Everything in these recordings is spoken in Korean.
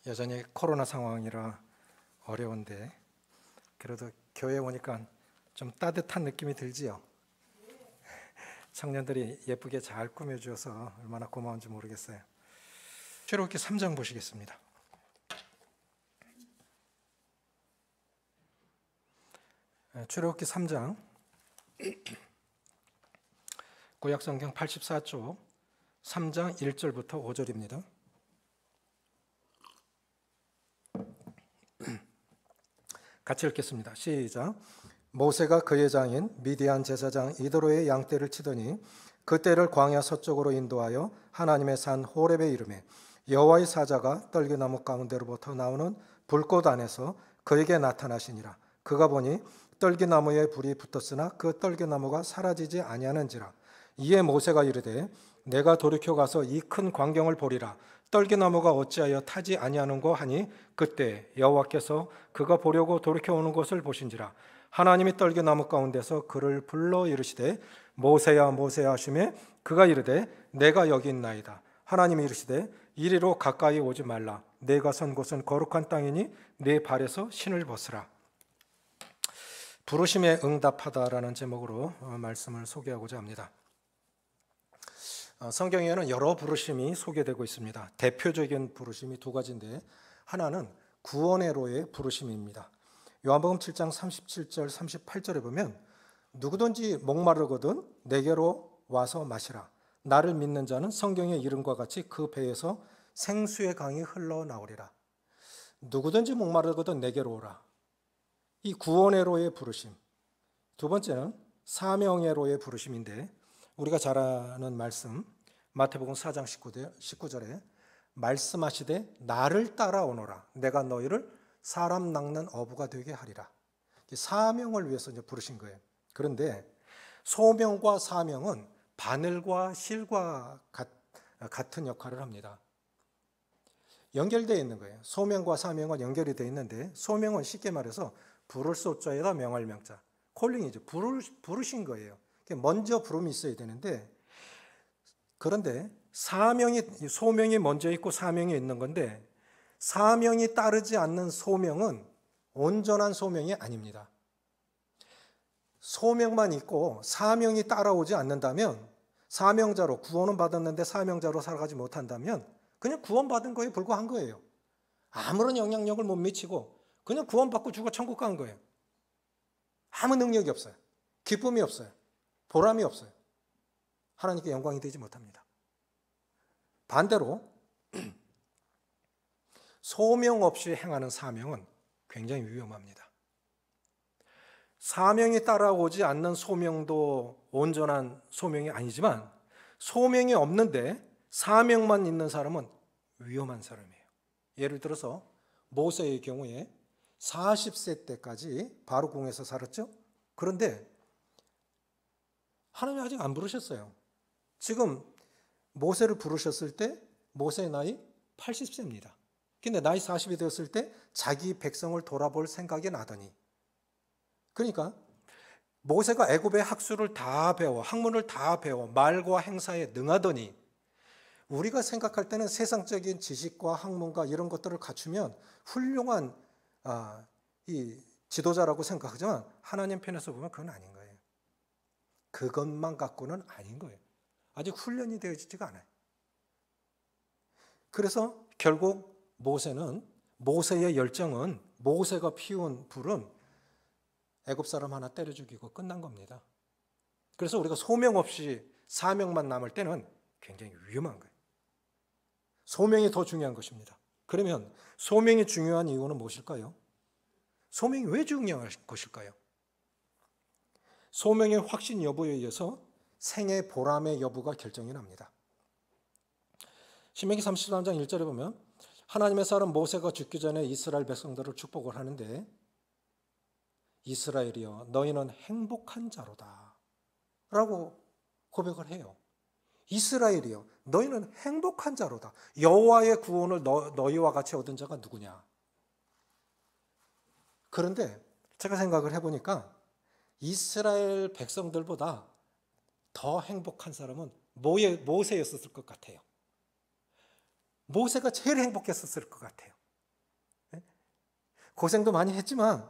여전히 코로나 상황이라 어려운데 그래도 교회 오니까 좀 따뜻한 느낌이 들지요. 청년들이 예쁘게 잘 꾸며주어서 얼마나 고마운지 모르겠어요. 출애굽기 3장 보시겠습니다. 출애굽기 3장 구약성경 84쪽 3장 1절부터 5절입니다. 같이 읽겠습니다. 시작. 모세가 그의 장인 미디안 제사장 이드로의 양떼를 치더니 그 떼를 광야 서쪽으로 인도하여 하나님의 산 호렙에 이르매 여호와의 사자가 떨기나무 가운데로부터 나오는 불꽃 안에서 그에게 나타나시니라. 그가 보니 떨기나무에 불이 붙었으나 그 떨기나무가 사라지지 아니하는지라. 이에 모세가 이르되 내가 돌이켜 가서 이 큰 광경을 보리라. 떨기나무가 어찌하여 타지 아니하는고 하니 그때 여호와께서 그가 보려고 돌이켜 오는 것을 보신지라. 하나님이 떨기나무 가운데서 그를 불러 이르시되 모세야 모세야 하시매 그가 이르되 내가 여기 있나이다. 하나님이 이르시되 이리로 가까이 오지 말라. 내가 선 곳은 거룩한 땅이니 내 발에서 신을 벗으라. 부르심에 응답하다라는 제목으로 말씀을 소개하고자 합니다. 성경에는 여러 부르심이 소개되고 있습니다. 대표적인 부르심이 두 가지인데 하나는 구원의로의 부르심입니다. 요한복음 7장 37절 38절에 보면 누구든지 목마르거든 내게로 와서 마시라. 나를 믿는 자는 성경의 이름과 같이 그 배에서 생수의 강이 흘러나오리라. 누구든지 목마르거든 내게로 오라. 이 구원의로의 부르심. 두 번째는 사명의로의 부르심인데 우리가 잘 아는 말씀 마태복음 4장 19절에 말씀하시되 나를 따라오너라. 내가 너희를 사람 낚는 어부가 되게 하리라. 사명을 위해서 이제 부르신 거예요. 그런데 소명과 사명은 바늘과 실과 같은 역할을 합니다. 연결되어 있는 거예요. 소명과 사명은 연결이 되어 있는데 소명은 쉽게 말해서 부를 소자에다 명할 명자. 콜링이죠. 부르신 거예요. 먼저 부름이 있어야 되는데 그런데 소명이 먼저 있고 사명이 있는 건데 사명이 따르지 않는 소명은 온전한 소명이 아닙니다. 소명만 있고 사명이 따라오지 않는다면 사명자로 구원은 받았는데 사명자로 살아가지 못한다면 그냥 구원받은 거에 불과한 거예요. 아무런 영향력을 못 미치고 그냥 구원받고 죽어 천국 간 거예요. 아무 능력이 없어요. 기쁨이 없어요. 보람이 없어요. 하나님께 영광이 되지 못합니다. 반대로 소명 없이 행하는 사명은 굉장히 위험합니다. 사명이 따라오지 않는 소명도 온전한 소명이 아니지만 소명이 없는데 사명만 있는 사람은 위험한 사람이에요. 예를 들어서 모세의 경우에 40세 때까지 바로 궁에서 살았죠. 그런데 하나님이 아직 안 부르셨어요. 지금 모세를 부르셨을 때 모세의 나이 80세입니다. 근데 나이 40이 되었을 때 자기 백성을 돌아볼 생각이 나더니 그러니까 모세가 애굽의 학술을 다 배워 학문을 다 배워 말과 행사에 능하더니 우리가 생각할 때는 세상적인 지식과 학문과 이런 것들을 갖추면 훌륭한 이 지도자라고 생각하지만 하나님 편에서 보면 그건 아닌 거예요. 그것만 갖고는 아닌 거예요. 아직 훈련이 되어지지가 않아요. 그래서 결국 모세의 열정은 모세가 피운 불은 애굽 사람 하나 때려 죽이고 끝난 겁니다. 그래서 우리가 소명 없이 사명만 남을 때는 굉장히 위험한 거예요. 소명이 더 중요한 것입니다. 그러면 소명이 중요한 이유는 무엇일까요? 소명이 왜 중요한 것일까요? 소명의 확신 여부에 의해서 생의 보람의 여부가 결정이 납니다. 신명기 33장 1절에 보면 하나님의 사람 모세가 죽기 전에 이스라엘 백성들을 축복을 하는데 이스라엘이여 너희는 행복한 자로다 라고 고백을 해요. 이스라엘이여 너희는 행복한 자로다. 여호와의 구원을 너희와 같이 얻은 자가 누구냐. 그런데 제가 생각을 해보니까 이스라엘 백성들보다 더 행복한 사람은 모세였었을 것 같아요. 모세가 제일 행복했었을 것 같아요. 고생도 많이 했지만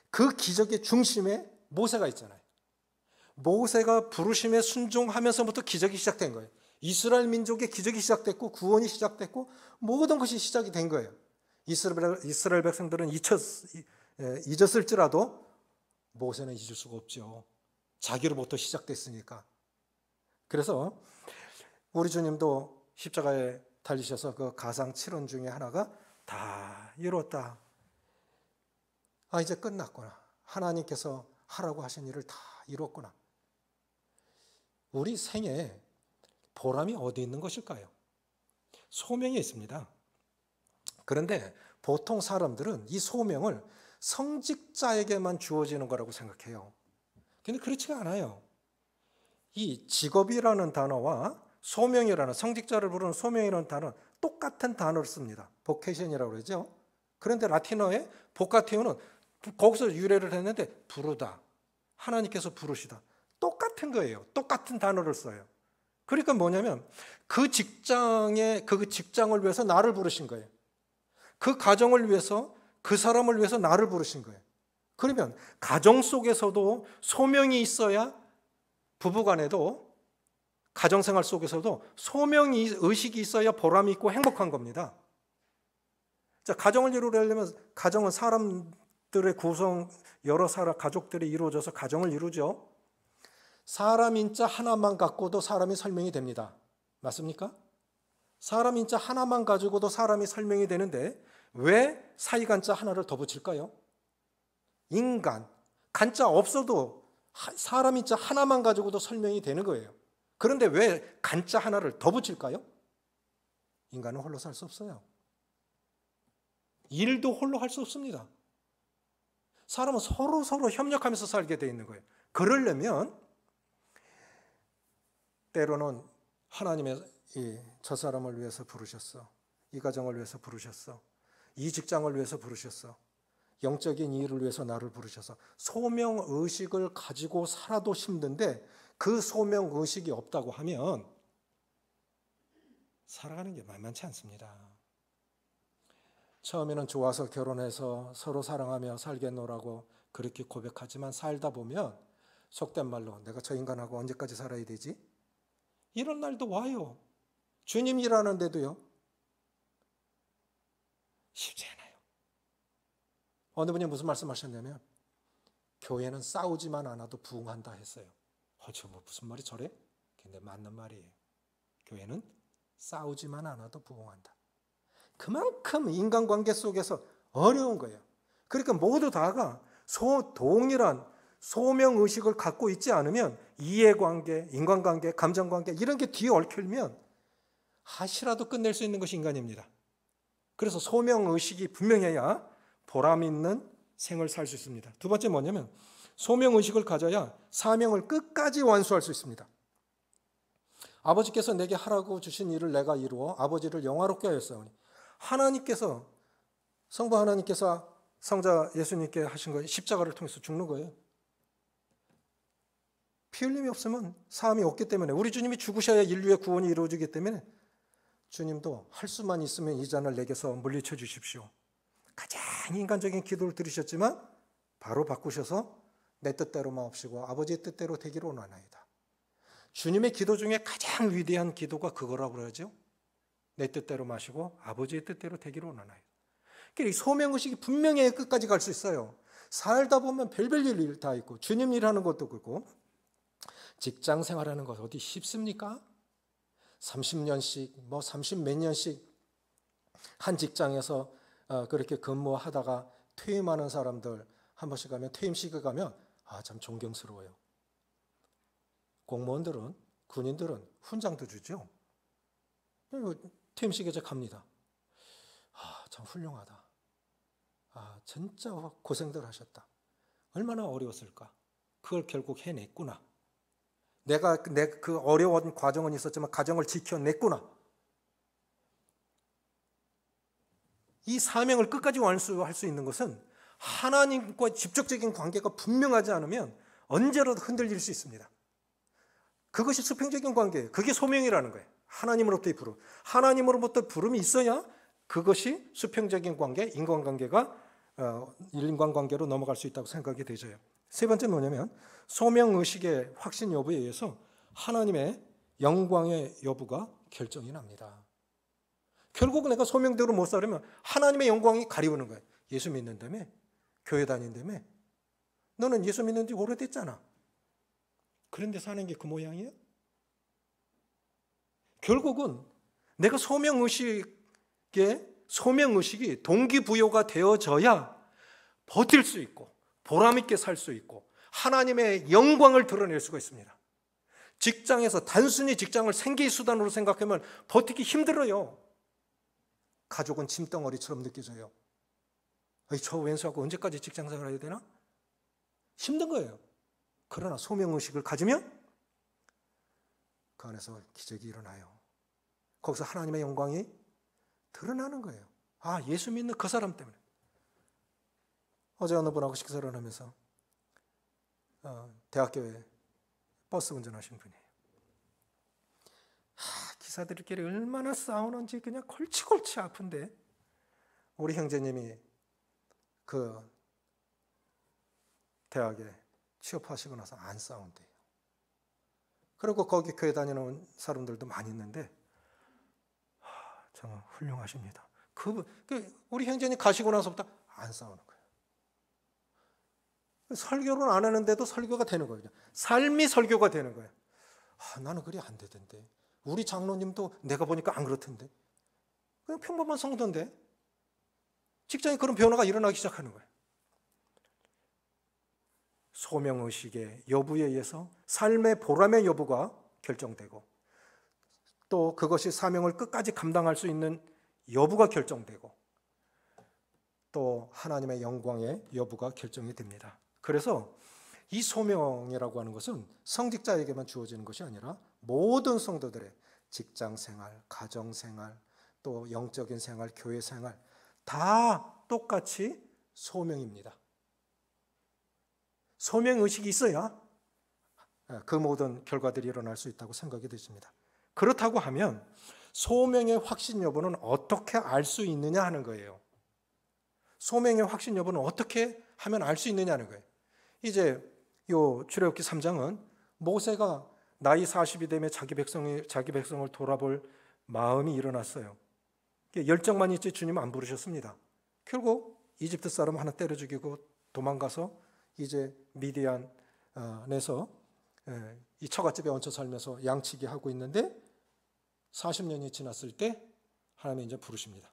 그 기적의 중심에 모세가 있잖아요. 모세가 부르심에 순종하면서부터 기적이 시작된 거예요. 이스라엘 민족의 기적이 시작됐고 구원이 시작됐고 모든 것이 시작이 된 거예요. 이스라엘 백성들은 잊었을지라도 모세는 잊을 수가 없죠. 자기로부터 시작됐으니까. 그래서 우리 주님도 십자가에 달리셔서 그 가상 7원 중에 하나가 다 이뤘다. 이제 끝났구나. 하나님께서 하라고 하신 일을 다 이뤘구나. 우리 생에 보람이 어디 있는 것일까요? 소명이 있습니다. 그런데 보통 사람들은 이 소명을 성직자에게만 주어지는 거라고 생각해요. 근데 그렇지가 않아요. 이 직업이라는 단어와 소명이라는, 성직자를 부르는 소명이라는 단어는 똑같은 단어를 씁니다. 보케이션이라고 그러죠. 그런데 라틴어의 보카티오는 거기서 유래를 했는데 부르다, 하나님께서 부르시다, 똑같은 거예요. 똑같은 단어를 써요. 그러니까 뭐냐면 그 직장을 위해서 나를 부르신 거예요. 그 가정을 위해서, 그 사람을 위해서 나를 부르신 거예요. 그러면 가정 속에서도 소명이 있어야, 부부간에도 가정생활 속에서도 소명이, 의식이 있어야 보람이 있고 행복한 겁니다. 자, 가정을 이루려면, 가정은 사람들의 구성, 여러 사람, 가족들이 이루어져서 가정을 이루죠. 사람 인자 하나만 갖고도 사람이 설명이 됩니다. 맞습니까? 사람 인자 하나만 가지고도 사람이 설명이 되는데 왜 사이간자 하나를 더 붙일까요? 인간, 간자 없어도 사람 인자 하나만 가지고도 설명이 되는 거예요. 그런데 왜 간자 하나를 더 붙일까요? 인간은 홀로 살 수 없어요. 일도 홀로 할 수 없습니다. 사람은 서로 협력하면서 살게 돼 있는 거예요. 그러려면 때로는 하나님의 저 사람을 위해서 부르셨어. 이 가정을 위해서 부르셨어. 이 직장을 위해서 부르셨어. 영적인 일을 위해서 나를 부르셔서 소명의식을 가지고 살아도 힘든데 그 소명의식이 없다고 하면 살아가는 게 만만치 않습니다. 처음에는 좋아서 결혼해서 서로 사랑하며 살겠노라고 그렇게 고백하지만 살다 보면 속된 말로 내가 저 인간하고 언제까지 살아야 되지? 이런 날도 와요. 주님 일하는데도요. 쉽지 않아요. 어느 분이 무슨 말씀하셨냐면 교회는 싸우지만 않아도 부흥한다 했어요. 저 무슨 말이 저래? 근데 맞는 말이에요. 교회는 싸우지만 않아도 부흥한다. 그만큼 인간관계 속에서 어려운 거예요. 그러니까 모두 다가 동일한 소명의식을 갖고 있지 않으면 이해관계, 인간관계, 감정관계 이런 게 뒤에 얽혀면 하시라도 끝낼 수 있는 것이 인간입니다. 그래서 소명의식이 분명해야 보람 있는 생을 살 수 있습니다. 두 번째 뭐냐면 소명의식을 가져야 사명을 끝까지 완수할 수 있습니다. 아버지께서 내게 하라고 주신 일을 내가 이루어 아버지를 영화롭게 하였사오니 하나님께서, 성부 하나님께서 성자 예수님께 하신 거예요. 십자가를 통해서 죽는 거예요. 피 흘림이 없으면 사함이 없기 때문에, 우리 주님이 죽으셔야 인류의 구원이 이루어지기 때문에 주님도 할 수만 있으면 이 잔을 내게서 물리쳐 주십시오. 가장 인간적인 기도를 들으셨지만 바로 바꾸셔서 내 뜻대로 마옵시고 아버지의 뜻대로 되기를 원하나이다. 주님의 기도 중에 가장 위대한 기도가 그거라고 그러죠. 내 뜻대로 마시고 아버지의 뜻대로 되기를 원하나이다. 그러니까 소명의식이 분명히 끝까지 갈 수 있어요. 살다 보면 별별 일 다 있고 주님 일하는 것도 그렇고 직장 생활하는 것 어디 쉽습니까? 30년씩 30 몇 년씩 한 직장에서 그렇게 근무하다가 퇴임하는 사람들 한 번씩 가면, 퇴임식에 가면 참 존경스러워요. 공무원들은, 군인들은 훈장도 주죠. 퇴임식에 갑니다. 참 훌륭하다. 진짜 고생들 하셨다. 얼마나 어려웠을까. 그걸 결국 해냈구나. 내가 그 어려운 과정은 있었지만 가정을 지켜냈구나. 이 사명을 끝까지 완수할 수 있는 것은 하나님과 직접적인 관계가 분명하지 않으면 언제라도 흔들릴 수 있습니다. 그것이 수평적인 관계예요. 그게 소명이라는 거예요. 하나님으로부터의 부름. 하나님으로부터 부름이 있어야 그것이 수평적인 관계, 인간관계가 인간관계로 넘어갈 수 있다고 생각이 되져요. 세 번째는 뭐냐면 소명의식의 확신 여부에 의해서 하나님의 영광의 여부가 결정이 납니다. 결국 내가 소명대로 못 살으면 하나님의 영광이 가리우는 거예요. 예수 믿는다며? 교회 다닌다며? 너는 예수 믿는 지 오래됐잖아. 그런데 사는 게 그 모양이에요? 결국은 내가 소명의식이 동기부여가 되어져야 버틸 수 있고 보람있게 살 수 있고 하나님의 영광을 드러낼 수가 있습니다. 직장에서 단순히 직장을 생계의 수단으로 생각하면 버티기 힘들어요. 가족은 짐덩어리처럼 느껴져요. 저 왼수하고 언제까지 직장생활 해야 되나? 힘든 거예요. 그러나 소명의식을 가지면 그 안에서 기적이 일어나요. 거기서 하나님의 영광이 드러나는 거예요. 예수 믿는 그 사람 때문에. 어제 어느 분하고 식사를 하면서 대학교에 버스 운전하신 분이에요. 기사들끼리 얼마나 싸우는지 그냥 골치골치 아픈데 우리 형제님이 그 대학에 취업하시고 나서 안 싸운대요. 그리고 거기 교회 다니는 사람들도 많이 있는데 정말 훌륭하십니다. 우리 형제님 가시고 나서부터 안 싸우는 거예요. 설교를 안 하는데도 설교가 되는 거예요. 삶이 설교가 되는 거예요. 나는 그리 안 되던데. 우리 장로님도 내가 보니까 안 그렇던데. 그냥 평범한 성도인데 직장에 그런 변화가 일어나기 시작하는 거예요. 소명의식의 여부에 의해서 삶의 보람의 여부가 결정되고 또 그것이 사명을 끝까지 감당할 수 있는 여부가 결정되고 또 하나님의 영광의 여부가 결정이 됩니다. 그래서 이 소명이라고 하는 것은 성직자에게만 주어지는 것이 아니라 모든 성도들의 직장생활, 가정생활, 또 영적인 생활, 교회생활 다 똑같이 소명입니다. 소명의식이 있어야 그 모든 결과들이 일어날 수 있다고 생각이 되십니다. 그렇다고 하면 소명의 확신 여부는 어떻게 알 수 있느냐 하는 거예요. 소명의 확신 여부는 어떻게 하면 알 수 있느냐 하는 거예요. 이제 요 출애굽기 3장은 모세가 나이 40이 되면 자기 백성을 돌아볼 마음이 일어났어요. 열정만 있지 주님 안 부르셨습니다. 결국 이집트 사람 하나 때려 죽이고 도망가서 이제 미디안에서 이 처갓집에 얹혀 살면서 양치기 하고 있는데 40년이 지났을 때 하나님이 이제 부르십니다.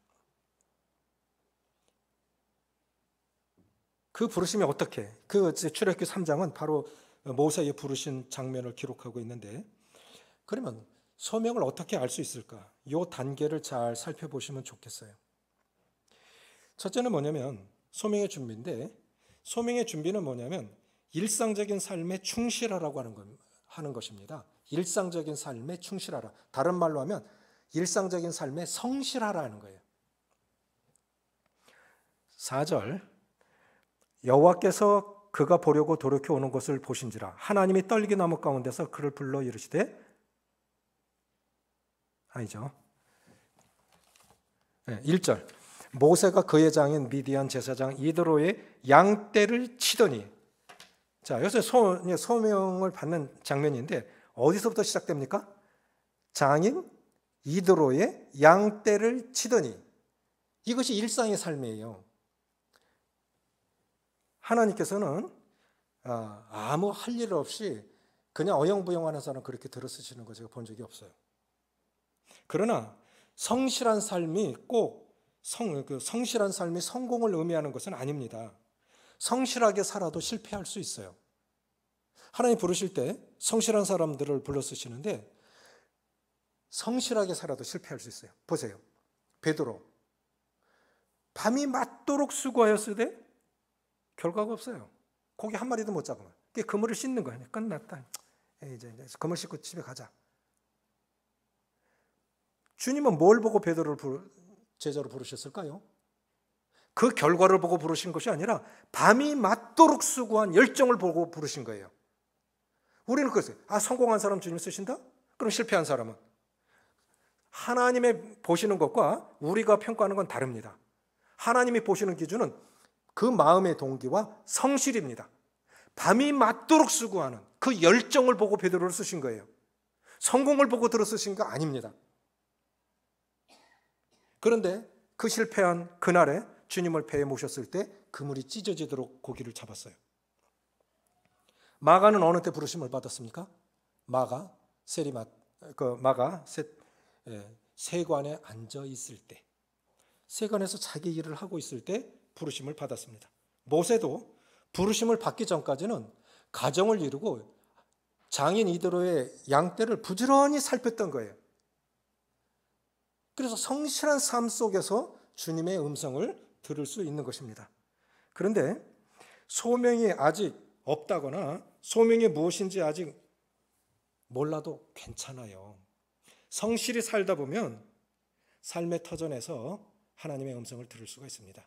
그 부르심이 어떻게? 그 출애굽기 3장은 바로 모세의 부르신 장면을 기록하고 있는데 그러면 소명을 어떻게 알 수 있을까? 이 단계를 잘 살펴보시면 좋겠어요. 첫째는 뭐냐면 소명의 준비인데 소명의 준비는 뭐냐면 일상적인 삶에 충실하라고 하는 것입니다. 일상적인 삶에 충실하라. 다른 말로 하면 일상적인 삶에 성실하라는 거예요. 4절 여호와께서 그가 보려고 돌이켜 오는 것을 보신지라 하나님이 떨기나무 가운데서 그를 불러 이르시되 아니죠. 1절 모세가 그의 장인 미디안 제사장 이드로의 양떼를 치더니 자 여기서 소명을 받는 장면인데 어디서부터 시작됩니까? 장인 이드로의 양떼를 치더니 이것이 일상의 삶이에요. 하나님께서는 아무 할 일 없이 그냥 어영부영하는 사람 그렇게 들어쓰시는 거 제가 본 적이 없어요. 그러나 성실한 삶이 꼭 성실한 삶이 성공을 의미하는 것은 아닙니다. 성실하게 살아도 실패할 수 있어요. 하나님 부르실 때 성실한 사람들을 불러 쓰시는데 성실하게 살아도 실패할 수 있어요. 보세요. 베드로 밤이 맞도록 수고하였으되 결과가 없어요. 고기 한 마리도 못 잡으면 그물을 씻는 거예요. 끝났다. 이제 그물 씻고 집에 가자. 주님은 뭘 보고 베드로를 제자로 부르셨을까요? 그 결과를 보고 부르신 것이 아니라 밤이 맞도록 수고한 열정을 보고 부르신 거예요. 우리는 그랬어요. 성공한 사람 주님 쓰신다? 그럼 실패한 사람은? 하나님의 보시는 것과 우리가 평가하는 건 다릅니다. 하나님이 보시는 기준은 그 마음의 동기와 성실입니다. 밤이 맞도록 수고하는 그 열정을 보고 베드로를 쓰신 거예요. 성공을 보고 들어 쓰신 거 아닙니다. 그런데 그 실패한 그날에 주님을 배에 모셨을 때 그물이 찢어지도록 고기를 잡았어요. 마가는 어느 때 부르심을 받았습니까? 마가 세관에 앉아 있을 때, 세관에서 자기 일을 하고 있을 때 부르심을 받았습니다. 모세도 부르심을 받기 전까지는 가정을 이루고 장인 이드로의 양떼를 부지런히 살폈던 거예요. 그래서 성실한 삶 속에서 주님의 음성을 들을 수 있는 것입니다. 그런데 소명이 아직 없다거나 소명이 무엇인지 아직 몰라도 괜찮아요. 성실히 살다 보면 삶의 터전에서 하나님의 음성을 들을 수가 있습니다.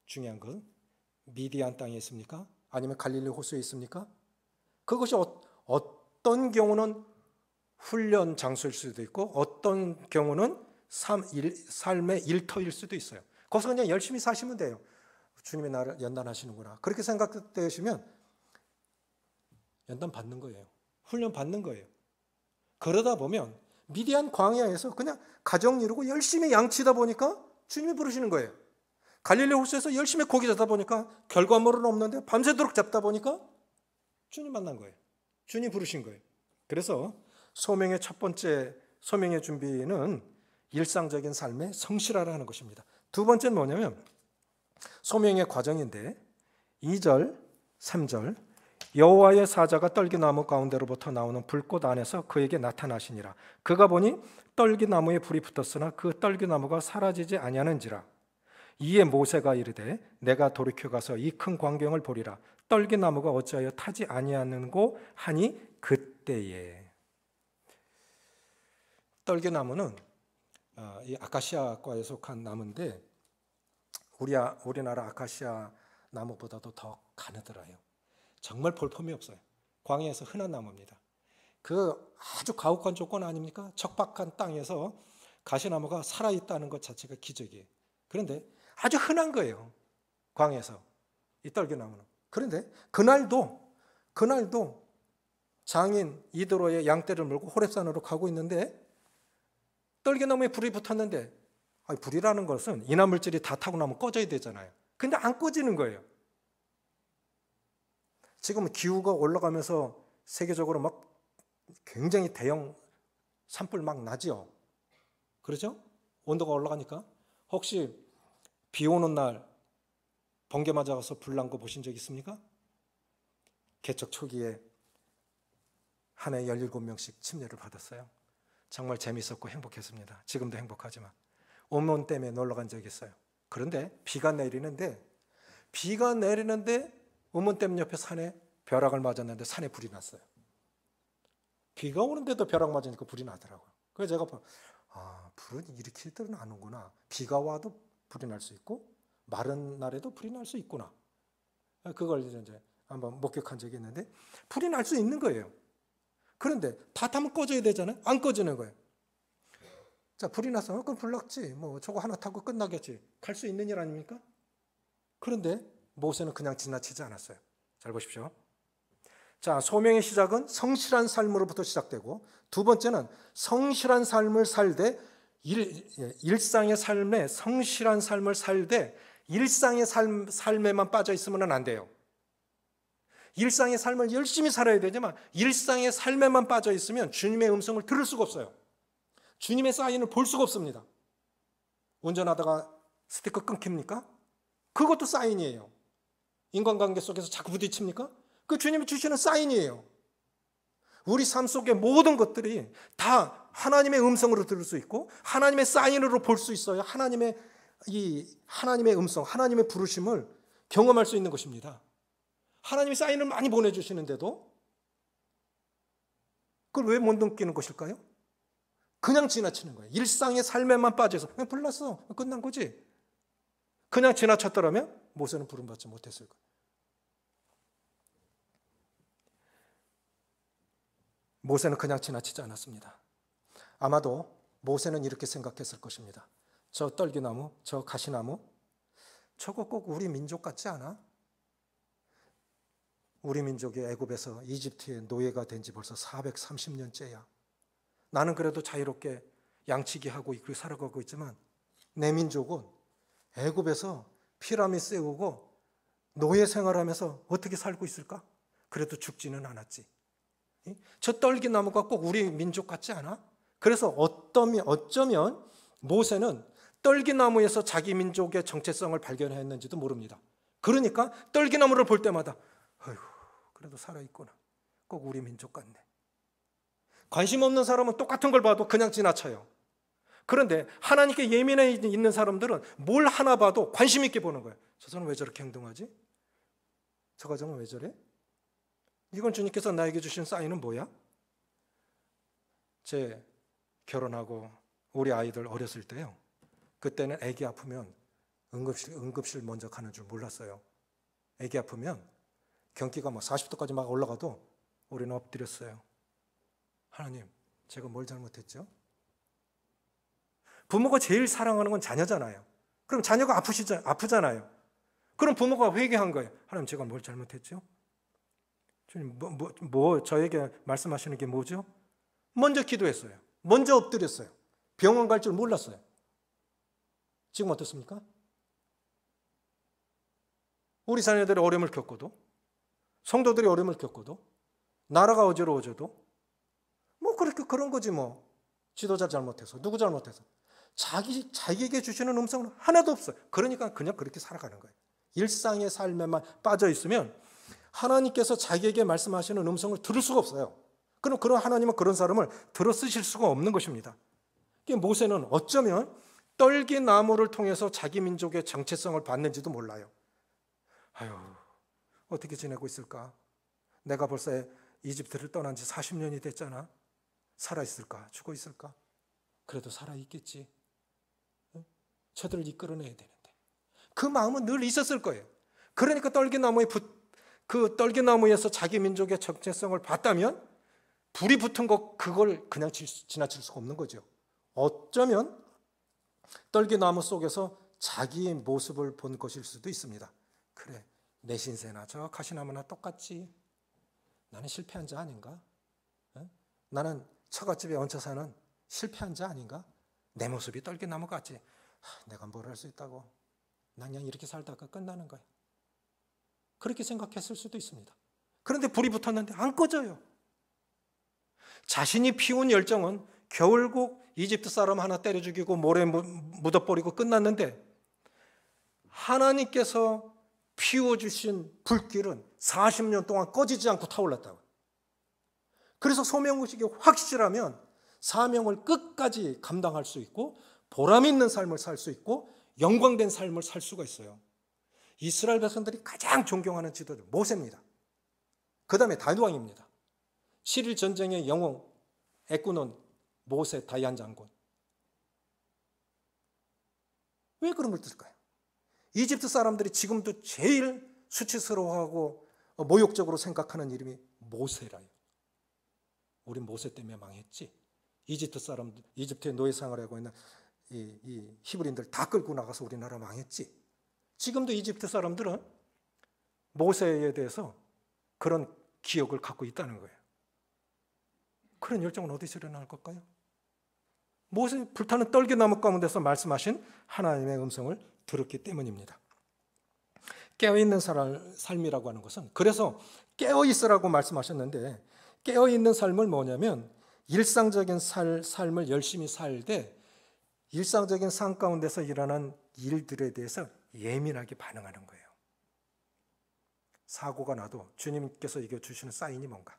중요한 건 미디안 땅에 있습니까? 아니면 갈릴리 호수에 있습니까? 그것이 어떤 경우는 훈련 장소일 수도 있고 어떤 경우는 삶의 일터일 수도 있어요. 거기서 그냥 열심히 사시면 돼요. 주님이 나를 연단하시는구나. 그렇게 생각되시면 연단 받는 거예요. 훈련 받는 거예요. 그러다 보면 미디안 광야에서 그냥 가정 이루고 열심히 양치다 보니까 주님이 부르시는 거예요. 갈릴리 호수에서 열심히 고기 잡다 보니까 결과물은 없는데 밤새도록 잡다 보니까 주님 만난 거예요. 주님 부르신 거예요. 그래서 소명의 첫 번째 소명의 준비는 일상적인 삶에 성실하라는 것입니다. 두 번째는 뭐냐면 소명의 과정인데 2절, 3절 여호와의 사자가 떨기나무 가운데로부터 나오는 불꽃 안에서 그에게 나타나시니라. 그가 보니 떨기나무에 불이 붙었으나 그 떨기나무가 사라지지 아니하는지라. 이에 모세가 이르되 내가 돌이켜 가서 이 큰 광경을 보리라. 떨기나무가 어찌하여 타지 아니하는고 하니 그때에. 떨기나무는 이 아카시아과에 속한 나무인데 우리나라 아카시아 나무보다도 더 가느들어요. 정말 볼품이 없어요. 광야에서 흔한 나무입니다. 그 아주 가혹한 조건 아닙니까? 척박한 땅에서 가시나무가 살아있다는 것 자체가 기적이에요. 그런데 아주 흔한 거예요. 광야에서 이 떨기나무는. 그런데 그날도 장인 이드로의 양떼를 물고 호렙산으로 가고 있는데 떨기나무에 불이 붙었는데 불이라는 것은 인화물질이 다 타고 나면 꺼져야 되잖아요. 근데 안 꺼지는 거예요. 지금 기후가 올라가면서 세계적으로 막 굉장히 대형 산불 막 나죠. 그렇죠? 온도가 올라가니까. 혹시 비 오는 날 번개 맞아서 불 난 거 보신 적 있습니까? 개척 초기에 한 해 17명씩 침례를 받았어요. 정말 재밌었고 행복했습니다. 지금도 행복하지만 온문 때문에 놀러 간 적이 있어요. 그런데 비가 내리는데 온문댐 옆에 산에 벼락을 맞았는데 산에 불이 났어요. 비가 오는데도 벼락 맞으니까 불이 나더라고요. 그래서 제가 불은 이렇게 들은 아는구나. 비가 와도 불이 날 수 있고 마른 날에도 불이 날 수 있구나. 그걸 이제 한번 목격한 적이 있는데 불이 날 수 있는 거예요. 그런데 다 타면 꺼져야 되잖아요. 안 꺼지는 거예요. 자, 불이 나서 그럼 불 났지. 뭐 저거 하나 타고 끝나겠지. 갈 수 있는 일 아닙니까? 그런데 모세는 그냥 지나치지 않았어요. 잘 보십시오. 자, 소명의 시작은 성실한 삶으로부터 시작되고 두 번째는 성실한 삶을 살되 일상의 삶에 성실한 삶을 살되 일상의 삶에만 빠져 있으면 안 돼요. 일상의 삶을 열심히 살아야 되지만 일상의 삶에만 빠져 있으면 주님의 음성을 들을 수가 없어요. 주님의 사인을 볼 수가 없습니다. 운전하다가 스티커 끊깁니까? 그것도 사인이에요. 인간관계 속에서 자꾸 부딪힙니까? 그 주님이 주시는 사인이에요. 우리 삶 속의 모든 것들이 다 하나님의 음성으로 들을 수 있고 하나님의 사인으로 볼 수 있어야 하나님의 음성, 하나님의 부르심을 경험할 수 있는 것입니다. 하나님이 사인을 많이 보내주시는데도 그걸 왜 못 넘기는 것일까요? 그냥 지나치는 거예요. 일상의 삶에만 빠져서 그냥 불났어. 끝난 거지. 그냥 지나쳤더라면 모세는 부름받지 못했을 거예요. 모세는 그냥 지나치지 않았습니다. 아마도 모세는 이렇게 생각했을 것입니다. 저 떨기나무, 저 가시나무, 저거 꼭 우리 민족 같지 않아? 우리 민족이 애굽에서 이집트의 노예가 된 지 벌써 430년째야. 나는 그래도 자유롭게 양치기 하고 그렇게 살아가고 있지만 내 민족은 애굽에서 피라미드 세우고 노예 생활하면서 어떻게 살고 있을까? 그래도 죽지는 않았지. 저 떨기나무가 꼭 우리 민족 같지 않아? 그래서 어쩌면 모세는 떨기나무에서 자기 민족의 정체성을 발견했는지도 모릅니다. 그러니까 떨기나무를 볼 때마다 어휴, 그래도 살아있구나. 꼭 우리 민족 같네. 관심 없는 사람은 똑같은 걸 봐도 그냥 지나쳐요. 그런데 하나님께 예민해 있는 사람들은 뭘 하나 봐도 관심 있게 보는 거예요. 저 사람은 왜 저렇게 행동하지? 저 가정은 왜 저래? 이건 주님께서 나에게 주신 사인은 뭐야? 제 결혼하고 우리 아이들 어렸을 때요. 그때는 아기 아프면 응급실 먼저 가는 줄 몰랐어요. 아기 아프면 경기가 40도까지 막 올라가도 우리는 엎드렸어요. 하나님, 제가 뭘 잘못했죠? 부모가 제일 사랑하는 건 자녀잖아요. 그럼 자녀가 아프잖아요. 그럼 부모가 회개한 거예요. 하나님, 제가 뭘 잘못했죠? 주님, 저에게 말씀하시는 게 뭐죠? 먼저 기도했어요. 먼저 엎드렸어요. 병원 갈 줄 몰랐어요. 지금 어떻습니까? 우리 자녀들이 어려움을 겪어도, 성도들이 어려움을 겪어도, 나라가 어지러워져도 그렇게 그런 거지 뭐. 지도자 잘못해서, 누구 잘못해서. 자기에게 주시는 음성은 하나도 없어요. 그러니까 그냥 그렇게 살아가는 거예요. 일상의 삶에만 빠져 있으면 하나님께서 자기에게 말씀하시는 음성을 들을 수가 없어요. 그럼 그런 하나님은 그런 사람을 들어 쓰실 수가 없는 것입니다. 모세는 어쩌면 떨기나무를 통해서 자기 민족의 정체성을 받는지도 몰라요. 아유, 어떻게 지내고 있을까? 내가 벌써 이집트를 떠난 지 40년이 됐잖아. 살아있을까? 죽어 있을까? 그래도 살아있겠지. 저들을 이끌어내야 되는데. 그 마음은 늘 있었을 거예요. 그러니까 그 떨기나무에서 자기 민족의 정체성을 봤다면 불이 붙은 그걸 그냥 지나칠 수가 없는 거죠. 어쩌면 떨기나무 속에서 자기의 모습을 본 것일 수도 있습니다. 그래, 내 신세나 저 가시나무나 똑같지. 나는 실패한 자 아닌가? 나는 처갓집에 얹혀 사는 실패한 자 아닌가? 내 모습이 떨기나무 같지. 내가 뭘 할 수 있다고. 난 그냥 이렇게 살다가 끝나는 거야. 그렇게 생각했을 수도 있습니다. 그런데 불이 붙었는데 안 꺼져요. 자신이 피운 열정은 결국 이집트 사람 하나 때려 죽이고 모래에 묻어버리고 끝났는데 하나님께서 피워주신 불길은 40년 동안 꺼지지 않고 타올랐다고. 그래서 소명의식이 확실하면 사명을 끝까지 감당할 수 있고 보람 있는 삶을 살 수 있고 영광된 삶을 살 수가 있어요. 이스라엘 백성들이 가장 존경하는 지도자 모세입니다. 그 다음에 다윗 왕입니다. 7일 전쟁의 영웅 애꾸는 모세 다이안 장군. 왜 그런 걸 뜰까요? 이집트 사람들이 지금도 제일 수치스러워하고 모욕적으로 생각하는 이름이 모세라요. 우리 모세 때문에 망했지. 이집트 사람들, 이집트의 노예 생활하고 있는 이 히브리인들 다 끌고 나가서 우리나라 망했지. 지금도 이집트 사람들은 모세에 대해서 그런 기억을 갖고 있다는 거예요. 그런 열정은 어디서 일어날 걸까요? 모세 불타는 떨기나무 가운데서 말씀하신 하나님의 음성을 들었기 때문입니다. 깨어있는 삶이라고 하는 것은, 그래서 깨어있으라고 말씀하셨는데 깨어있는 삶을 뭐냐면 일상적인 삶을 열심히 살되 일상적인 삶 가운데서 일어난 일들에 대해서 예민하게 반응하는 거예요. 사고가 나도 주님께서 이겨 주시는 사인이 뭔가.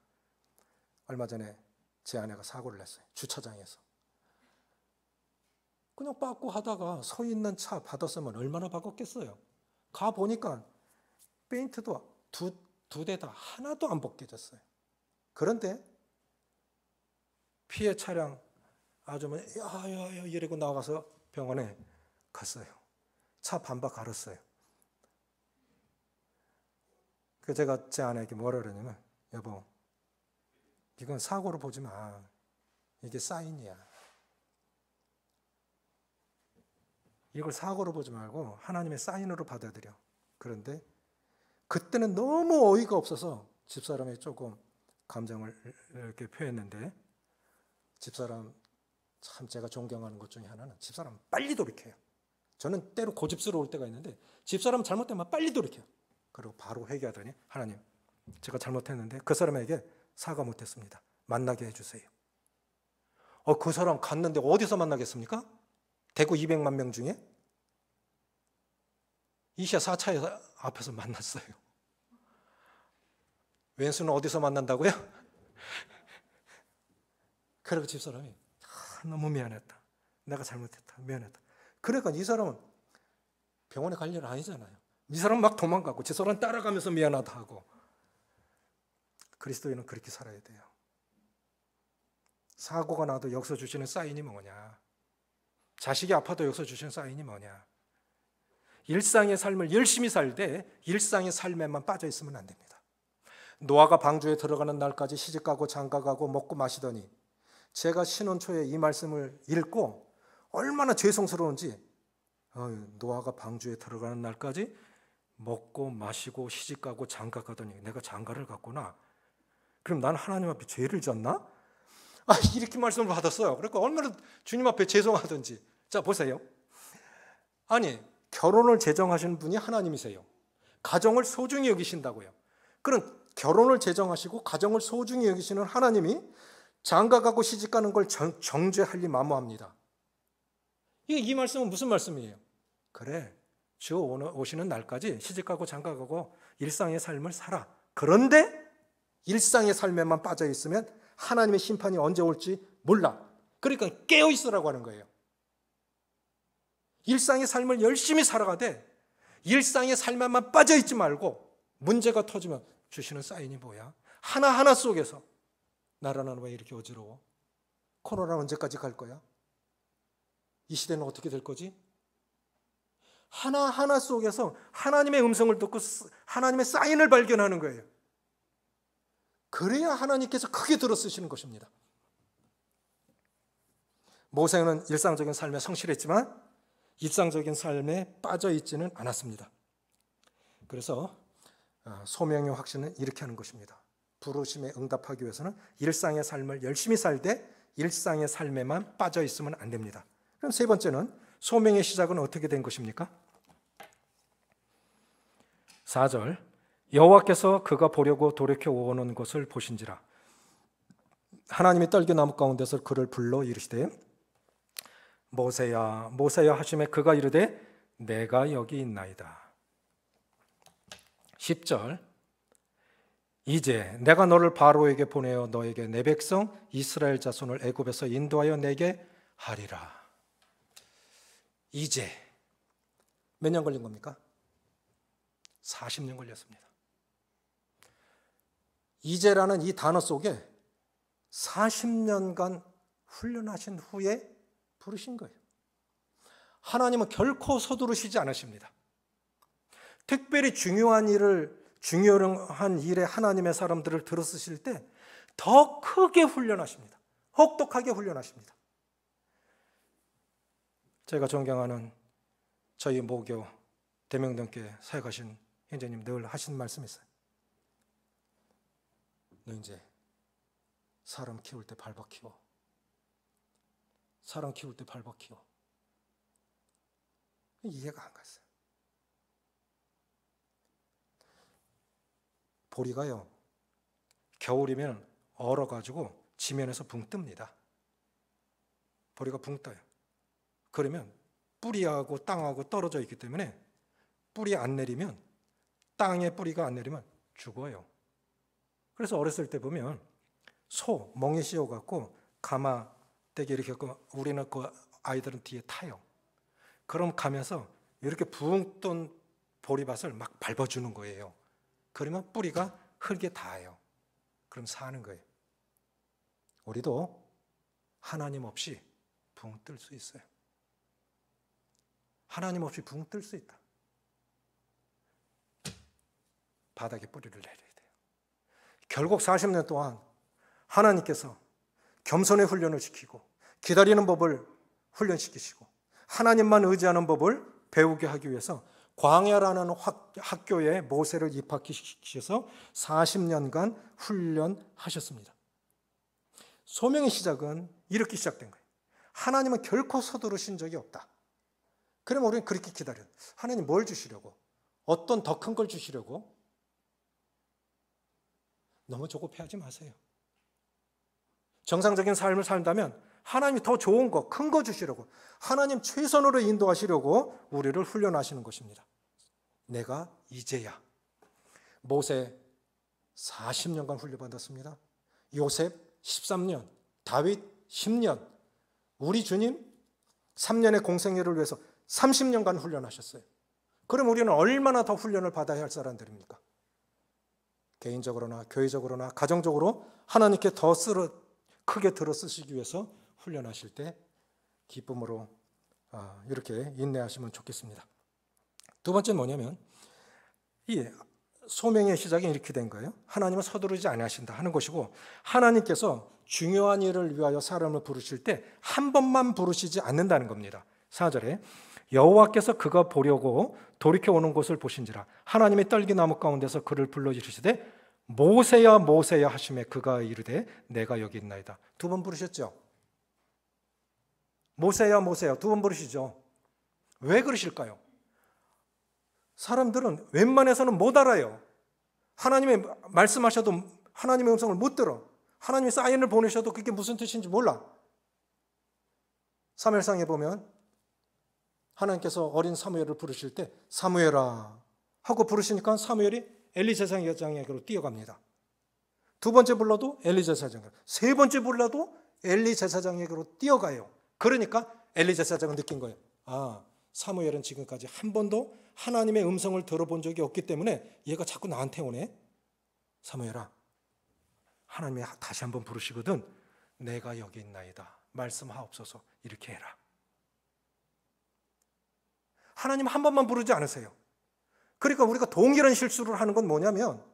얼마 전에 제 아내가 사고를 냈어요. 주차장에서. 그냥 빠꾸 하다가 서 있는 차 받았으면 얼마나 바꿨겠어요. 가보니까 페인트도 두 대 다 하나도 안 벗겨졌어요. 그런데 피해 차량 아주머니 야야야 이러고 나가서 병원에 갔어요. 차 반박 갈았어요. 그 제가 제 아내에게 뭐라 그러냐면 여보 이건 사고로 보지 마. 이게 사인이야. 이걸 사고로 보지 말고 하나님의 사인으로 받아들여. 그런데 그때는 너무 어이가 없어서 집사람이 조금 감정을 이렇게 표했는데, 집사람 참 제가 존경하는 것 중에 하나는 집사람 빨리 돌이켜요. 저는 때로 고집스러울 때가 있는데 집사람 잘못되면 빨리 돌이켜요. 그리고 바로 회개하더니, 하나님 제가 잘못했는데 그 사람에게 사과 못했습니다. 만나게 해주세요. 그 사람 갔는데 어디서 만나겠습니까? 대구 200만 명 중에? 이시야 4차 앞에서 만났어요. 왼수는 어디서 만난다고요? 그리고 집사람이 너무 미안했다. 내가 잘못했다. 미안했다. 그러니까 이 사람은 병원에 갈 일 아니잖아요. 이 사람은 막 도망가고 제 사람 따라가면서 미안하다 하고. 그리스도인은 그렇게 살아야 돼요. 사고가 나도 역서 주시는 사인이 뭐냐? 자식이 아파도 역서 주시는 사인이 뭐냐? 일상의 삶을 열심히 살되 일상의 삶에만 빠져 있으면 안 됩니다. 노아가 방주에 들어가는 날까지 시집가고 장가가고 먹고 마시더니, 제가 신혼 초에 이 말씀을 읽고 얼마나 죄송스러운지, 노아가 방주에 들어가는 날까지 먹고 마시고 시집가고 장가가더니 내가 장가를 갔구나. 그럼 난 하나님 앞에 죄를 졌나? 이렇게 말씀을 받았어요. 그러니까 얼마나 주님 앞에 죄송하든지. 자, 보세요. 아니, 결혼을 제정하신 분이 하나님이세요. 가정을 소중히 여기신다고요. 그럼 결혼을 제정하시고 가정을 소중히 여기시는 하나님이 장가가고 시집가는 걸 정죄할 리 만무합니다. 이 말씀은 무슨 말씀이에요? 그래, 주 오시는 날까지 시집가고 장가가고 일상의 삶을 살아. 그런데 일상의 삶에만 빠져 있으면 하나님의 심판이 언제 올지 몰라. 그러니까 깨어 있으라고 하는 거예요. 일상의 삶을 열심히 살아가되 일상의 삶에만 빠져 있지 말고, 문제가 터지면 주시는 사인이 뭐야? 하나하나 속에서 나라는 왜 이렇게 어지러워? 코로나는 언제까지 갈 거야? 이 시대는 어떻게 될 거지? 하나하나 속에서 하나님의 음성을 듣고 하나님의 사인을 발견하는 거예요. 그래야 하나님께서 크게 들어쓰시는 것입니다. 모세는 일상적인 삶에 성실했지만 일상적인 삶에 빠져 있지는 않았습니다. 그래서 소명의 확신은 이렇게 하는 것입니다. 부르심에 응답하기 위해서는 일상의 삶을 열심히 살되 일상의 삶에만 빠져 있으면 안 됩니다. 그럼 세 번째는 소명의 시작은 어떻게 된 것입니까? 4절, 여호와께서 그가 보려고 돌이켜 오는 것을 보신지라. 하나님이 떨기나무 가운데서 그를 불러 이르시되 모세야 모세야 하시매 그가 이르되 내가 여기 있나이다. 10절, 이제 내가 너를 바로에게 보내어 너에게 내 백성 이스라엘 자손을 애굽에서 인도하여 내게 하리라. 이제 몇 년 걸린 겁니까? 40년 걸렸습니다. 이제라는 이 단어 속에 40년간 훈련하신 후에 부르신 거예요. 하나님은 결코 서두르시지 않으십니다. 특별히 중요한 일에 하나님의 사람들을 들어쓰실 때 더 크게 훈련하십니다. 혹독하게 훈련하십니다. 제가 존경하는 저희 모교 대명동교회 사역하신 형제님 늘 하신 말씀이 있어요. 너 이제 사람 키울 때 발버 키워. 사람 키울 때 발버 키워. 이해가 안 갔어요. 보리가요, 겨울이면 얼어가지고 지면에서 붕 뜹니다. 보리가 붕 떠요. 그러면 뿌리하고 땅하고 떨어져 있기 때문에 뿌리 안 내리면, 땅에 뿌리가 안 내리면 죽어요. 그래서 어렸을 때 보면 소 멍에 씌워갖고 가마대기 이렇게 우리는 그 아이들은 뒤에 타요. 그럼 가면서 이렇게 붕 뜬 보리밭을 막 밟아주는 거예요. 그러면 뿌리가 흙에 닿아요. 그럼 사는 거예요. 우리도 하나님 없이 붕 뜰 수 있어요. 하나님 없이 붕 뜰 수 있다. 바닥에 뿌리를 내려야 돼요. 결국 40년 동안 하나님께서 겸손의 훈련을 시키고 기다리는 법을 훈련시키시고 하나님만 의지하는 법을 배우게 하기 위해서 광야라는 학교에 모세를 입학시키셔서 40년간 훈련하셨습니다. 소명의 시작은 이렇게 시작된 거예요. 하나님은 결코 서두르신 적이 없다. 그러면 우리는 그렇게 기다려요. 하나님 뭘 주시려고? 어떤 더 큰 걸 주시려고? 너무 조급해하지 마세요. 정상적인 삶을 산다면 하나님이 더 좋은 거, 큰 거 주시려고, 하나님 최선으로 인도하시려고 우리를 훈련하시는 것입니다. 내가 이제야 모세 40년간 훈련받았습니다. 요셉 13년, 다윗 10년, 우리 주님 3년의 공생애를 위해서 30년간 훈련하셨어요. 그럼 우리는 얼마나 더 훈련을 받아야 할 사람들입니까? 개인적으로나 교회적으로나 가정적으로 하나님께 더 크게 들어 쓰시기 위해서 훈련하실 때 기쁨으로 이렇게 인내하시면 좋겠습니다. 두 번째는 뭐냐면 이 소명의 시작이 이렇게 된 거예요. 하나님은 서두르지 아니하신다 하는 것이고, 하나님께서 중요한 일을 위하여 사람을 부르실 때 한 번만 부르시지 않는다는 겁니다. 4절에 여호와께서 그가 보려고 돌이켜 오는 곳을 보신지라 하나님의 떨기나무 가운데서 그를 불러 이르시되 모세야 모세야 하시매 그가 이르되 내가 여기 있나이다. 두 번 부르셨죠? 모세야 모세야 두 번 부르시죠. 왜 그러실까요? 사람들은 웬만해서는 못 알아요. 하나님의 말씀하셔도 하나님의 음성을 못 들어. 하나님이 사인을 보내셔도 그게 무슨 뜻인지 몰라. 사무엘상에 보면 하나님께서 어린 사무엘을 부르실 때 사무엘아 하고 부르시니까 사무엘이 엘리 제사장에게로 뛰어갑니다. 두 번째 불러도 엘리 제사장에게로, 세 번째 불러도 엘리 제사장에게로 뛰어가요. 그러니까 엘리 제사장은 느낀 거예요. 사무엘은 지금까지 한 번도 하나님의 음성을 들어본 적이 없기 때문에 얘가 자꾸 나한테 오네. 사무엘아, 하나님이 다시 한번 부르시거든 내가 여기 있나이다. 말씀하옵소서. 이렇게 해라. 하나님 한 번만 부르지 않으세요. 그러니까 우리가 동일한 실수를 하는 건 뭐냐면,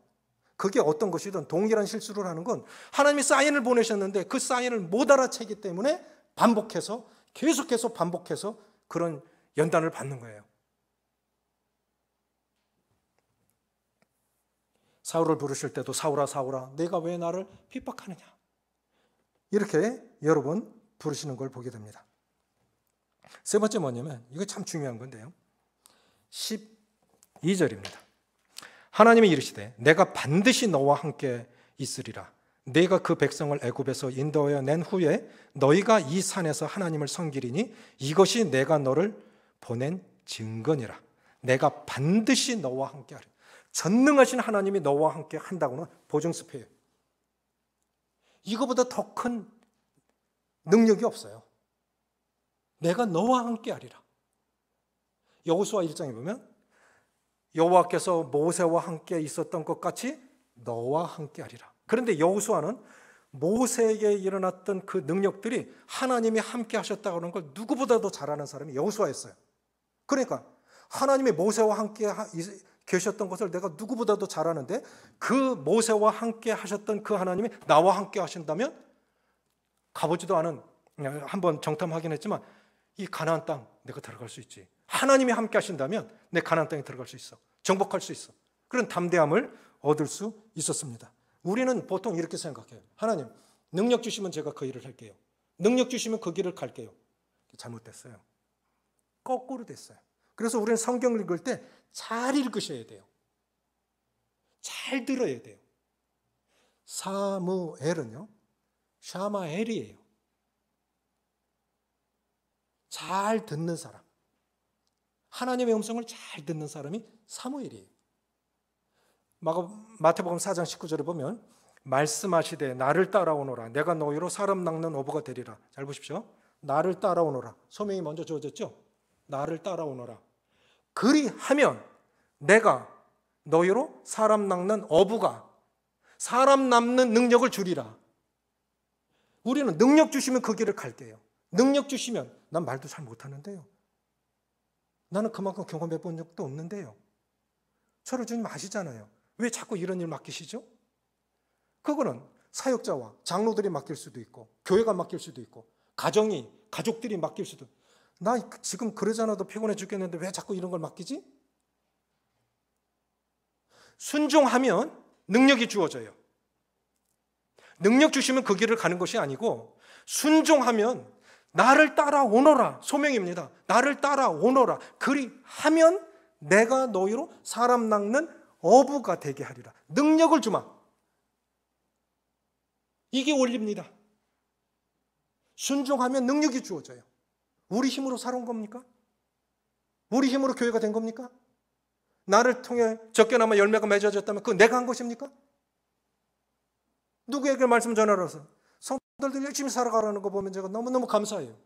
그게 어떤 것이든 동일한 실수를 하는 건 하나님이 사인을 보내셨는데 그 사인을 못 알아채기 때문에 반복해서 계속해서 반복해서 그런 연단을 받는 거예요. 사울을 부르실 때도 사울아 사울아 내가 왜 나를 핍박하느냐 이렇게 여러 번 부르시는 걸 보게 됩니다. 세 번째 뭐냐면 이거 참 중요한 건데요. 12절입니다. 하나님이 이르시되 내가 반드시 너와 함께 있으리라. 내가 그 백성을 애굽에서 인도하여 낸 후에 너희가 이 산에서 하나님을 섬기리니 이것이 내가 너를 보낸 증거니라. 내가 반드시 너와 함께 하리라. 전능하신 하나님이 너와 함께 한다고는 보증스페예요. 이거보다 더 큰 능력이 없어요. 내가 너와 함께 하리라. 여호수아 1장에 보면 여호와께서 모세와 함께 있었던 것 같이 너와 함께 하리라. 그런데 여호수아는 모세에게 일어났던 그 능력들이 하나님이 함께 하셨다고 하는 걸 누구보다도 잘 아는 사람이 여호수아였어요. 그러니까 하나님이 모세와 함께 계셨던 것을 내가 누구보다도 잘 아는데 그 모세와 함께 하셨던 그 하나님이 나와 함께 하신다면 가보지도 않은, 한번 정탐 확인했지만 이 가나안 땅 내가 들어갈 수 있지. 하나님이 함께 하신다면 내 가나안 땅에 들어갈 수 있어. 정복할 수 있어. 그런 담대함을 얻을 수 있었습니다. 우리는 보통 이렇게 생각해요. 하나님 능력 주시면 제가 그 일을 할게요. 능력 주시면 그 길을 갈게요. 잘못됐어요. 거꾸로 됐어요. 그래서 우리는 성경을 읽을 때 잘 읽으셔야 돼요. 잘 들어야 돼요. 사무엘은요 샤마엘이에요. 잘 듣는 사람, 하나님의 음성을 잘 듣는 사람이 사무엘이에요. 마태복음 4장 19절에 보면 말씀하시되 나를 따라오너라 내가 너희로 사람 낚는 어부가 되리라. 잘 보십시오. 나를 따라오너라. 소명이 먼저 주어졌죠. 나를 따라오너라. 그리하면 내가 너희로 사람 낚는 어부가, 사람 낚는 능력을 주리라. 우리는 능력 주시면 그 길을 갈게요. 능력 주시면 난 말도 잘 못하는데요. 나는 그만큼 경험해 본 적도 없는데요. 저를 주님 아시잖아요. 왜 자꾸 이런 일 맡기시죠? 그거는 사역자와 장로들이 맡길 수도 있고 교회가 맡길 수도 있고 가족들이 맡길 수도 있고 나 지금 그러지 않아도 피곤해 죽겠는데 왜 자꾸 이런 걸 맡기지? 순종하면 능력이 주어져요. 능력 주시면 그 길을 가는 것이 아니고 순종하면 나를 따라오너라. 소명입니다. 나를 따라오너라. 그리하면 내가 너희로 사람 낚는 어부가 되게 하리라. 능력을 주마. 이게 원리입니다. 순종하면 능력이 주어져요. 우리 힘으로 살아온 겁니까? 우리 힘으로 교회가 된 겁니까? 나를 통해 적게나마 열매가 맺어졌다면 그건 내가 한 것입니까? 누구에게 말씀 전하러서 성도들 열심히 살아가라는 거 보면 제가 너무너무 감사해요.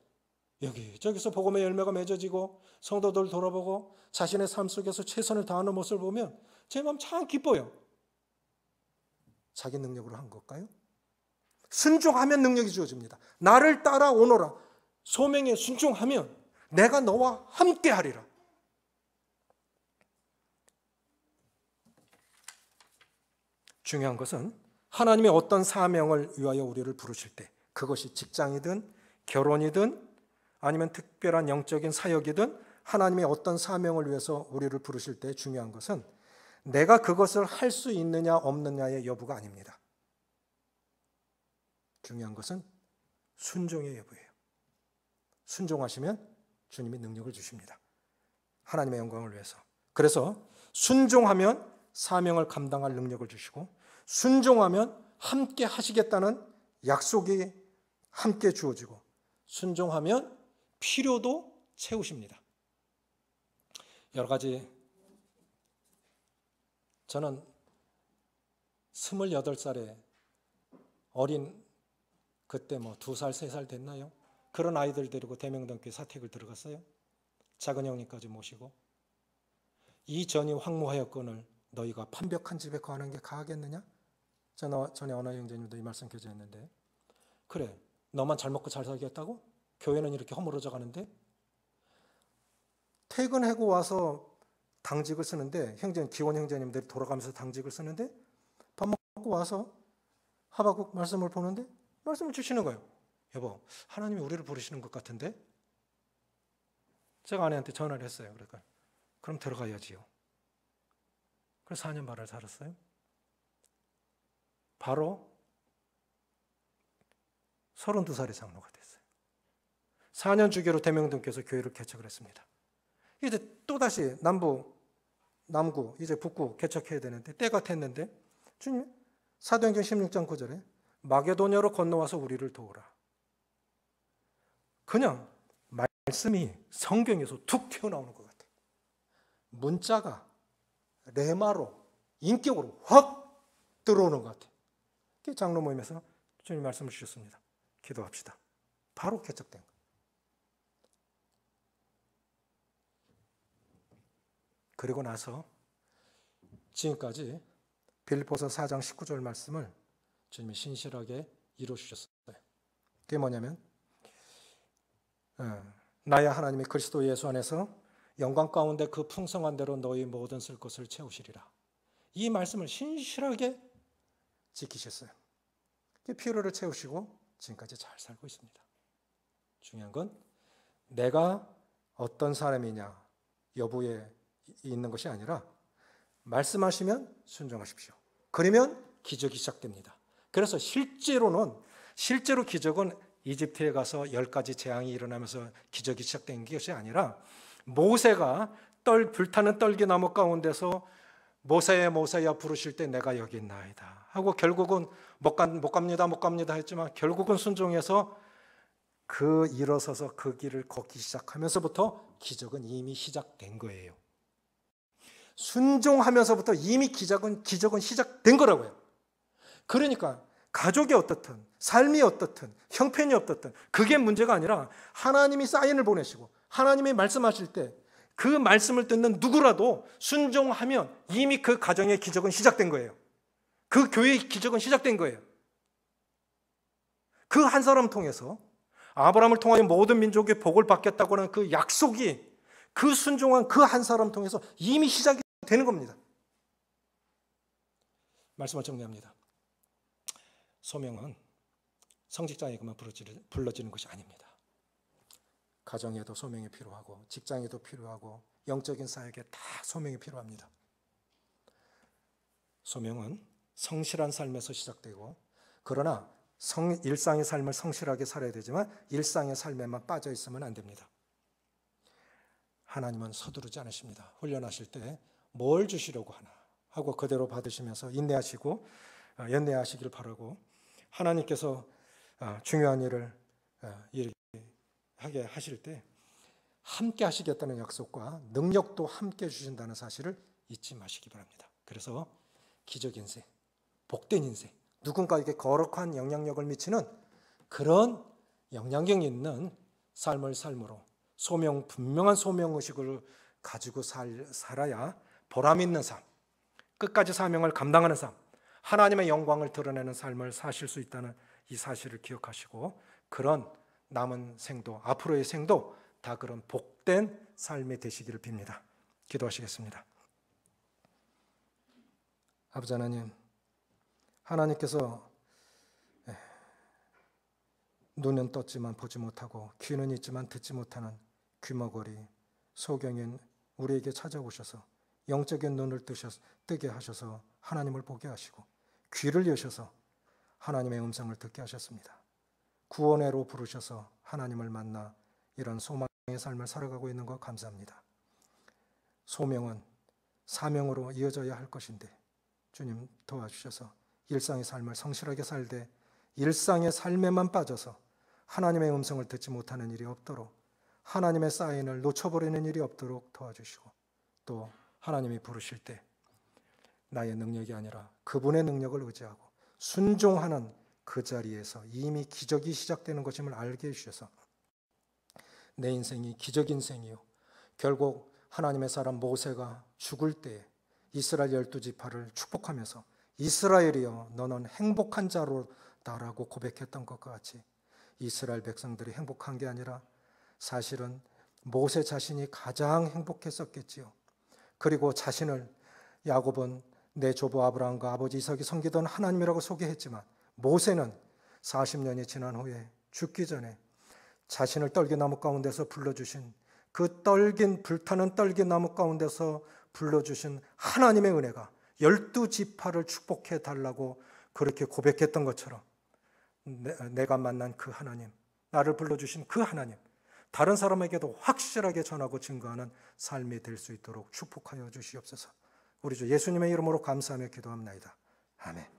여기저기서 복음의 열매가 맺어지고 성도들 돌아보고 자신의 삶 속에서 최선을 다하는 모습을 보면 제 마음 참 기뻐요. 자기 능력으로 한 걸까요? 순종하면 능력이 주어집니다. 나를 따라오너라. 소명에 순종하면 내가 너와 함께 하리라. 중요한 것은 하나님의 어떤 사명을 위하여 우리를 부르실 때, 그것이 직장이든 결혼이든 아니면 특별한 영적인 사역이든 하나님의 어떤 사명을 위해서 우리를 부르실 때 중요한 것은 내가 그것을 할 수 있느냐 없느냐의 여부가 아닙니다. 중요한 것은 순종의 여부예요. 순종하시면 주님이 능력을 주십니다. 하나님의 영광을 위해서. 그래서 순종하면 사명을 감당할 능력을 주시고 순종하면 함께 하시겠다는 약속이 함께 주어지고 순종하면 필요도 채우십니다. 여러 가지 저는 28살에 어린 그때 2살, 3살 됐나요? 그런 아이들 데리고 대명동교회 사택을 들어갔어요. 작은 형님까지 모시고 이 전이 황무하였거늘 너희가 판벽한 집에 거하는 게 가하겠느냐? 전에 어느 형제님도 이 말씀 교제했는데 그래 너만 잘 먹고 잘 살겠다고? 교회는 이렇게 허물어져 가는데 퇴근하고 와서 당직을 쓰는데 기원 형제님들이 돌아가면서 당직을 쓰는데 밥 먹고 와서 하박국 말씀을 보는데 말씀을 주시는 거예요. 여보 하나님이 우리를 부르시는 것 같은데? 제가 아내한테 전화를 했어요. 그러니까 그럼 들어가야지요. 그래서 4년 반을 살았어요. 바로 32살의 장로가 됐어요. 4년 주기로 대명동께서 교회를 개척을 했습니다. 이제 또다시 남구, 이제 북구 개척해야 되는데 때가 됐는데 주님 사도행전 16장 9절에 마게도냐로 건너와서 우리를 도우라. 그냥 말씀이 성경에서 툭 튀어나오는 것 같아요. 문자가 레마로 인격으로 확 들어오는 것 같아요. 장로 모임에서 주님 말씀을 주셨습니다. 기도합시다. 바로 개척된 거예요. 그리고 나서 지금까지 빌립보서 4장 19절 말씀을 주님이 신실하게 이루어주셨어요. 그게 뭐냐면 나의 하나님의 그리스도 예수 안에서 영광 가운데 그 풍성한 대로 너희 모든 쓸 것을 채우시리라. 이 말씀을 신실하게 지키셨어요. 필요를 채우시고 지금까지 잘 살고 있습니다. 중요한 건 내가 어떤 사람이냐 여부에 있는 것이 아니라 말씀하시면 순종하십시오. 그러면 기적이 시작됩니다. 그래서 실제로 기적은 이집트에 가서 10가지 재앙이 일어나면서 기적이 시작된 것이 아니라 모세가 불타는 떨기나무 가운데서 모세야 부르실 때 내가 여기 있나이다 하고 결국은 못 갑니다 했지만 결국은 순종해서 일어서서 그 길을 걷기 시작하면서부터 기적은 이미 시작된 거예요. 순종하면서부터 이미 기적은 시작된 거라고요. 그러니까 가족이 어떻든 삶이 어떻든 형편이 어떻든 그게 문제가 아니라 하나님이 사인을 보내시고 하나님이 말씀하실 때 그 말씀을 듣는 누구라도 순종하면 이미 그 가정의 기적은 시작된 거예요. 그 교회의 기적은 시작된 거예요. 그 한 사람 통해서 아브라함을 통하여 모든 민족의 복을 받겠다고 하는 그 약속이 그 순종한 그 한 사람 통해서 이미 시작이 되는 겁니다. 말씀을 정리합니다. 소명은 성직자에게만 불러지는 것이 아닙니다. 가정에도 소명이 필요하고 직장에도 필요하고 영적인 사역에 다 소명이 필요합니다. 소명은 성실한 삶에서 시작되고, 그러나 일상의 삶을 성실하게 살아야 되지만 일상의 삶에만 빠져 있으면 안 됩니다. 하나님은 서두르지 않으십니다. 훈련하실 때 뭘 주시려고 하나 하고 그대로 받으시면서 인내하시고 연내하시길 바라고, 하나님께서 중요한 일을 이렇게 하게 하실 때 함께 하시겠다는 약속과 능력도 함께 주신다는 사실을 잊지 마시기 바랍니다. 그래서 기적 인생, 복된 인생, 누군가에게 거룩한 영향력을 미치는 그런 영향력 있는 삶을 삶으로 분명한 소명의식을 가지고 살아야 보람 있는 삶, 끝까지 사명을 감당하는 삶, 하나님의 영광을 드러내는 삶을 사실 수 있다는 이 사실을 기억하시고, 그런 남은 생도, 앞으로의 생도 다 그런 복된 삶이 되시기를 빕니다. 기도하시겠습니다. 아버지 하나님, 하나님께서 눈은 떴지만 보지 못하고 귀는 있지만 듣지 못하는 귀머거리, 소경인 우리에게 찾아오셔서 영적인 눈을 뜨게 하셔서 하나님을 보게 하시고 귀를 여셔서 하나님의 음성을 듣게 하셨습니다. 구원회로 부르셔서 하나님을 만나 이런 소망의 삶을 살아가고 있는 것 감사합니다. 소명은 사명으로 이어져야 할 것인데 주님 도와주셔서 일상의 삶을 성실하게 살되 일상의 삶에만 빠져서 하나님의 음성을 듣지 못하는 일이 없도록, 하나님의 사인을 놓쳐버리는 일이 없도록 도와주시고, 또 하나님이 부르실 때 나의 능력이 아니라 그분의 능력을 의지하고 순종하는 그 자리에서 이미 기적이 시작되는 것임을 알게 해주셔서 내 인생이 기적 인생이요, 결국 하나님의 사람 모세가 죽을 때 이스라엘 12지파를 축복하면서 이스라엘이여 너는 행복한 자로다라고 고백했던 것과 같이 이스라엘 백성들이 행복한 게 아니라 사실은 모세 자신이 가장 행복했었겠지요. 그리고 자신을 야곱은 내 조부 아브라함과 아버지 이삭이 섬기던 하나님이라고 소개했지만 모세는 40년이 지난 후에 죽기 전에 자신을 떨기나무 가운데서 불러주신 그 불타는 떨기나무 가운데서 불러주신 하나님의 은혜가 12지파를 축복해 달라고 그렇게 고백했던 것처럼 내가 만난 그 하나님, 나를 불러주신 그 하나님, 다른 사람에게도 확실하게 전하고 증거하는 삶이 될 수 있도록 축복하여 주시옵소서. 우리 주 예수님의 이름으로 감사하며 기도합나이다. 아멘.